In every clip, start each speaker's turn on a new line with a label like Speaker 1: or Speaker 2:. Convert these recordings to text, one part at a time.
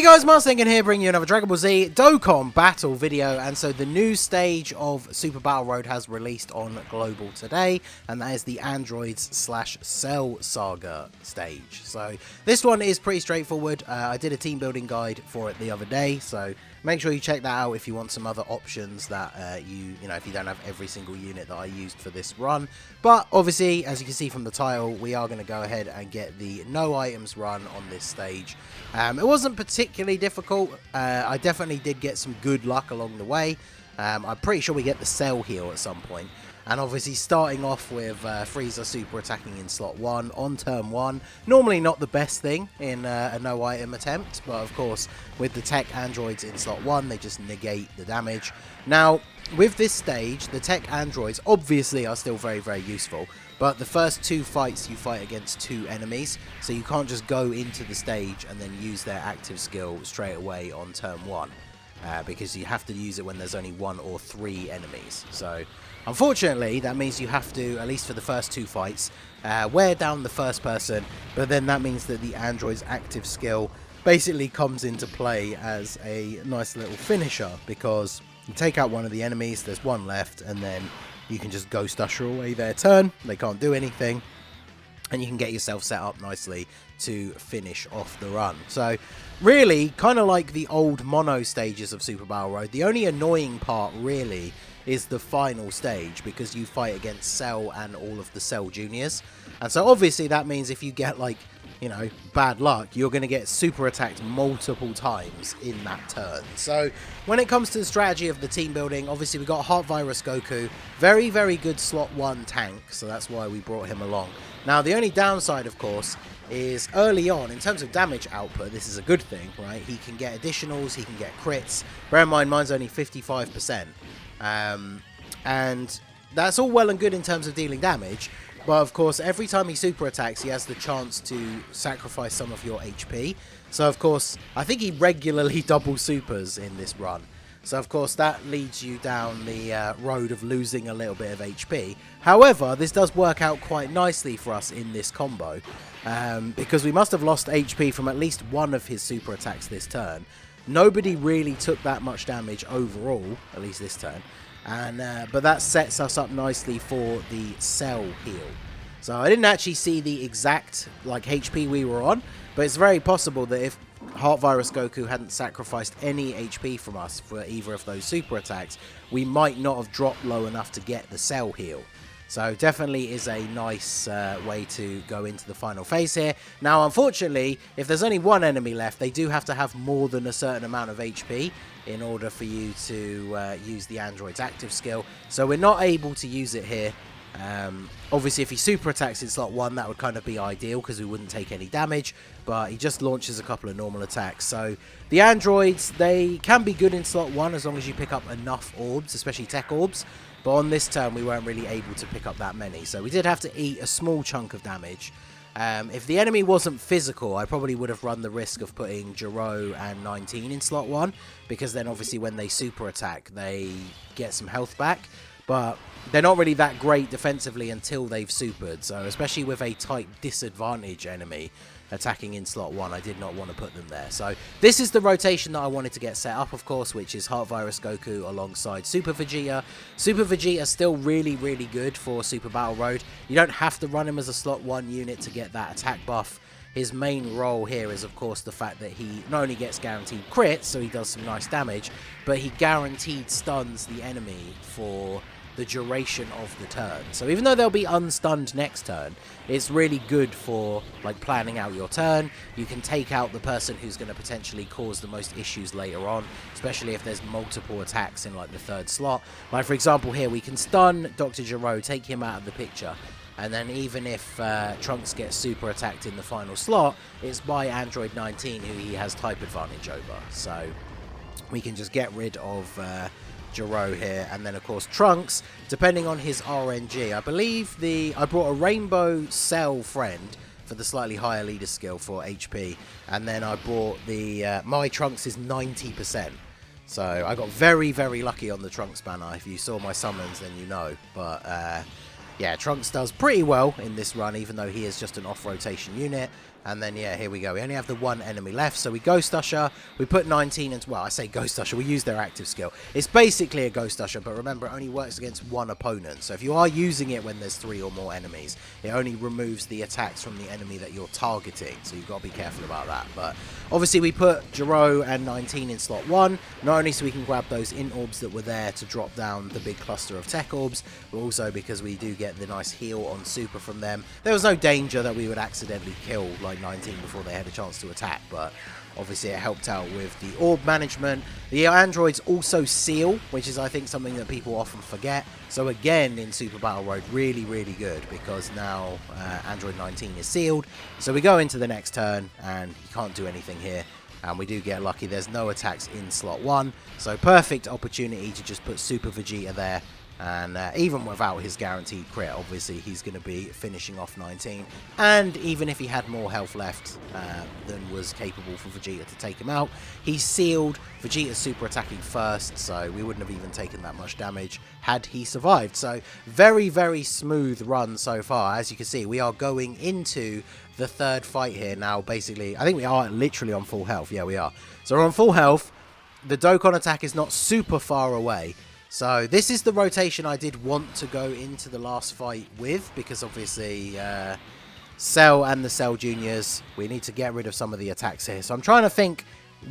Speaker 1: Hey guys, Marsinkin here, bringing you another Dragon Ball Z Dokkan battle video. And so the new stage of Super Battle Road has released on Global today, and that is the Androids/Cell Saga stage. So this one is pretty straightforward. I did a team building guide for it the other day, so make sure you check that out if you want some other options that you know, if you don't have every single unit that I used for this run. But obviously, as you can see from the title, we are going to go ahead and get the no items run on this stage. It wasn't particularly difficult. I definitely did get some good luck along the way. I'm pretty sure we get the cell heal at some point. And obviously starting off with Frieza super attacking in slot 1 on turn 1. Normally not the best thing in a no item attempt, but of course with the tech androids in slot 1 they just negate the damage. Now with this stage the tech androids obviously are still very useful, but the first two fights you fight against two enemies, so you can't just go into the stage and then use their active skill straight away on turn 1. Because you have to use it when there's only 1 or 3 enemies. So unfortunately that means you have to, at least for the first two fights, wear down the first person, but then that means that the android's active skill basically comes into play as a nice little finisher, because you take out one of the enemies, there's one left, and then you can just ghost usher away their turn, they can't do anything, and you can get yourself set up nicely to finish off the run. So really, kind of like the old mono stages of Super Battle Road, the only annoying part really is the final stage, because you fight against Cell and all of the Cell Juniors. And so obviously that means if you get, like, you know, bad luck, you're going to get super attacked multiple times in that turn. So when it comes to the strategy of the team building, obviously we got Heart Virus Goku, very good slot 1 tank, so that's why we brought him along. Now the only downside, of course, is early on, in terms of damage output, this is a good thing, right? He can get additionals, he can get crits. Bear in mind, mine's only 55%. And that's all well and good in terms of dealing damage, but of course, every time he super attacks, he has the chance to sacrifice some of your HP. So of course, I think he regularly double supers in this run. So of course that leads you down the road of losing a little bit of HP. However, this does work out quite nicely for us in this combo, because we must have lost HP from at least one of his super attacks this turn. Nobody really took that much damage overall, at least this turn, and but that sets us up nicely for the cell heal. So I didn't actually see the exact like HP we were on, but it's very possible that if Heart Virus Goku hadn't sacrificed any HP from us for either of those super attacks, we might not have dropped low enough to get the cell heal. So definitely is a nice way to go into the final phase here. Now unfortunately, if there's only one enemy left, they do have to have more than a certain amount of HP in order for you to use the android's active skill. So we're not able to use it here. Obviously if he super attacks in slot 1, that would kind of be ideal because we wouldn't take any damage, but he just launches a couple of normal attacks. So the androids, they can be good in slot 1 as long as you pick up enough orbs, especially tech orbs, but on this turn we weren't really able to pick up that many, so we did have to eat a small chunk of damage. If the enemy wasn't physical, I probably would have run the risk of putting Jiro and 19 in slot 1, because then obviously when they super attack they get some health back, but they're not really that great defensively until they've supered. So especially with a type disadvantage enemy attacking in slot 1, I did not want to put them there. So this is the rotation that I wanted to get set up, of course, which is Heart Virus Goku alongside Super Vegeta. Super Vegeta is still really good for Super Battle Road. You don't have to run him as a slot 1 unit to get that attack buff. His main role here is, of course, the fact that he not only gets guaranteed crits, so he does some nice damage, but he guaranteed stuns the enemy for the duration of the turn. So even though they'll be unstunned next turn, it's really good for like planning out your turn. You can take out the person who's going to potentially cause the most issues later on, especially if there's multiple attacks in like the 3rd slot. Like for example here, we can stun Dr. Gero, take him out of the picture, and then even if Trunks gets super attacked in the final slot, it's by Android 19 who he has type advantage over. So we can just get rid of Jiro here, and then of course Trunks, depending on his RNG, I believe I brought a Rainbow Cell friend for the slightly higher leader skill for HP, and then I brought the my Trunks is 90%, so I got very lucky on the Trunks banner. If you saw my summons then you know, but yeah, Trunks does pretty well in this run, even though he is just an off-rotation unit. And then, yeah, here we go. We only have the one enemy left. So we Ghost Usher. We put 19 into... Well, I say Ghost Usher. We use their active skill. It's basically a Ghost Usher, but remember, it only works against one opponent. So if you are using it when there's 3 or more enemies, it only removes the attacks from the enemy that you're targeting. So you've got to be careful about that. But obviously, we put Jiro and 19 in slot 1. Not only so we can grab those int orbs that were there to drop down the big cluster of tech orbs, but also because we do get the nice heal on super from them. There was no danger that we would accidentally kill like 19 before they had a chance to attack, but obviously it helped out with the orb management. The androids also seal, which is I think something that people often forget. So again, in Super Battle Road, really, really good, because now Android 19 is sealed. So we go into the next turn and you can't do anything here. And we do get lucky. There's no attacks in slot 1. So perfect opportunity to just put Super Vegeta there. And even without his guaranteed crit, obviously, he's going to be finishing off 19. And even if he had more health left than was capable for Vegeta to take him out, he's sealed. Vegeta's super attacking first, so we wouldn't have even taken that much damage had he survived. So very, very smooth run so far. As you can see, we are going into the third fight here now. Basically, I think we are literally on full health. Yeah, we are. So we're on full health. The Dokkan attack is not super far away. So this is the rotation I did want to go into the last fight with, because obviously Cell and the Cell Juniors, we need to get rid of some of the attacks here. So I'm trying to think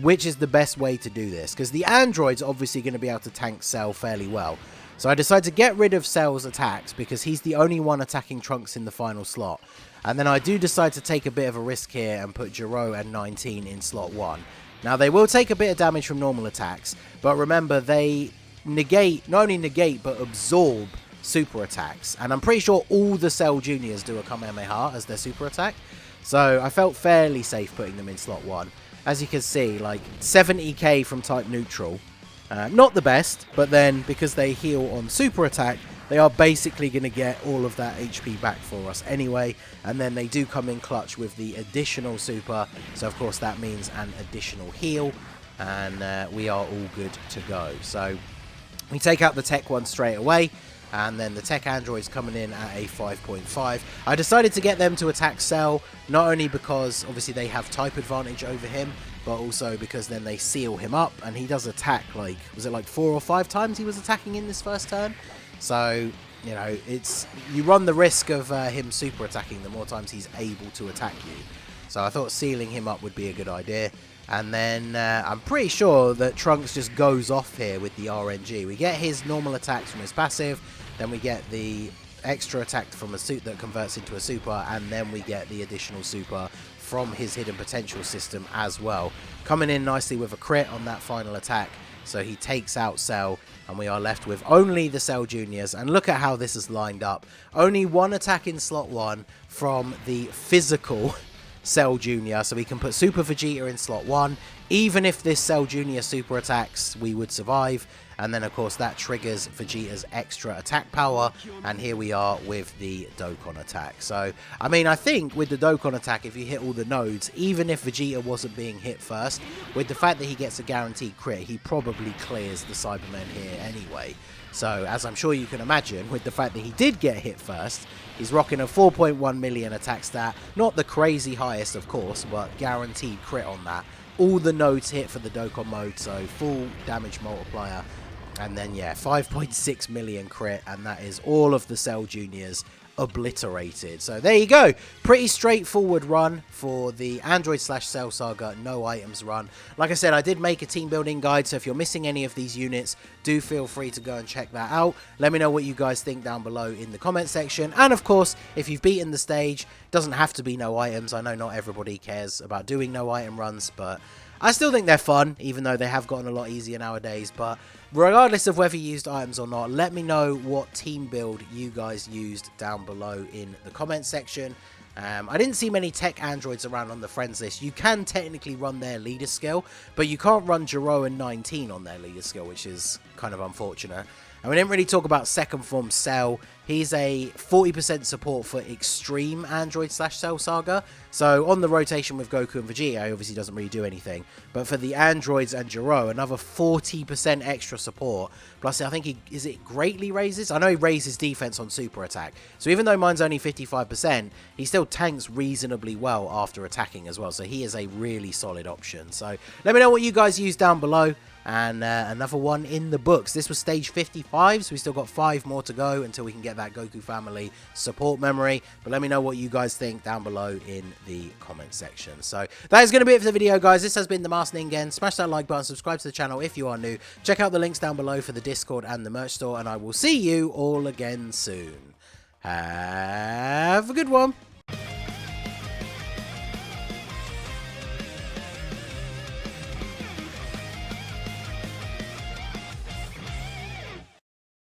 Speaker 1: which is the best way to do this, because the androids are obviously going to be able to tank Cell fairly well. So I decided to get rid of Cell's attacks because he's the only one attacking Trunks in the final slot. And then I do decide to take a bit of a risk here and put Jiro and 19 in slot 1. Now they will take a bit of damage from normal attacks, but remember they negate, not only negate, but absorb super attacks. And I'm pretty sure all the Cell Juniors do a Kamehameha as their super attack. So I felt fairly safe putting them in slot 1. As you can see, like 70k from type neutral. Not the best, but then because they heal on super attack, they are basically going to get all of that HP back for us anyway. And then they do come in clutch with the additional super. So of course that means an additional heal. And we are all good to go. So we take out the tech one straight away, and then the tech androids coming in at a 5.5. I decided to get them to attack Cell, not only because obviously they have type advantage over him, but also because then they seal him up, and he does attack like, was it like 4 or 5 times he was attacking in this first turn? So, you know, you run the risk of him super attacking the more times he's able to attack you. So I thought sealing him up would be a good idea. And then I'm pretty sure that Trunks just goes off here with the RNG. We get his normal attacks from his passive, then we get the extra attack from a suit that converts into a super, and then we get the additional super from his hidden potential system as well. Coming in nicely with a crit on that final attack. So he takes out Cell, and we are left with only the Cell Juniors. And look at how this is lined up. Only one attack in slot 1 from the physical Cell Junior, so we can put Super Vegeta in slot 1. Even if this Cell Junior super attacks, we would survive. And then, of course, that triggers Vegeta's extra attack power. And here we are with the Dokkan attack. So, I mean, I think with the Dokkan attack, if you hit all the nodes, even if Vegeta wasn't being hit first, with the fact that he gets a guaranteed crit, he probably clears the Cybermen here anyway. So, as I'm sure you can imagine, with the fact that he did get hit first, he's rocking a 4.1 million attack stat. Not the crazy highest, of course, but guaranteed crit on that. All the nodes hit for the Dokkan mode, so full damage multiplier. And then, yeah, 5.6 million crit, and that is all of the Cell Juniors obliterated. So there you go. Pretty straightforward run for the Android/Cell Saga no items run. Like I said, I did make a team building guide, so if you're missing any of these units, do feel free to go and check that out. Let me know what you guys think down below in the comment section. And of course, if you've beaten the stage, it doesn't have to be no items. I know not everybody cares about doing no item runs, but I still think they're fun, even though they have gotten a lot easier nowadays. But regardless of whether you used items or not, let me know what team build you guys used down below in the comment section. I didn't see many tech androids around on the friends list. You can technically run their leader skill, but you can't run Jiro and 19 on their leader skill, which is kind of unfortunate. And we didn't really talk about second form Cell. He's a 40% support for Extreme Android / Cell Saga. So on the rotation with Goku and Vegeta, he obviously doesn't really do anything. But for the androids and Jiro, another 40% extra support. Plus, I think is it greatly raises? I know he raises defense on super attack. So even though mine's only 55%, he still tanks reasonably well after attacking as well. So he is a really solid option. So let me know what you guys use down below. And another one in the books. This was stage 55, so we still got 5 more to go until we can get that Goku family support memory. But let me know what you guys think down below in the comment section. So that is going to be it for the video, guys. This has been the Master Ningen. Smash that like button, subscribe to the channel if you are new. Check out the links down below for the Discord and the merch store, and I will see you all again soon. Have a good one.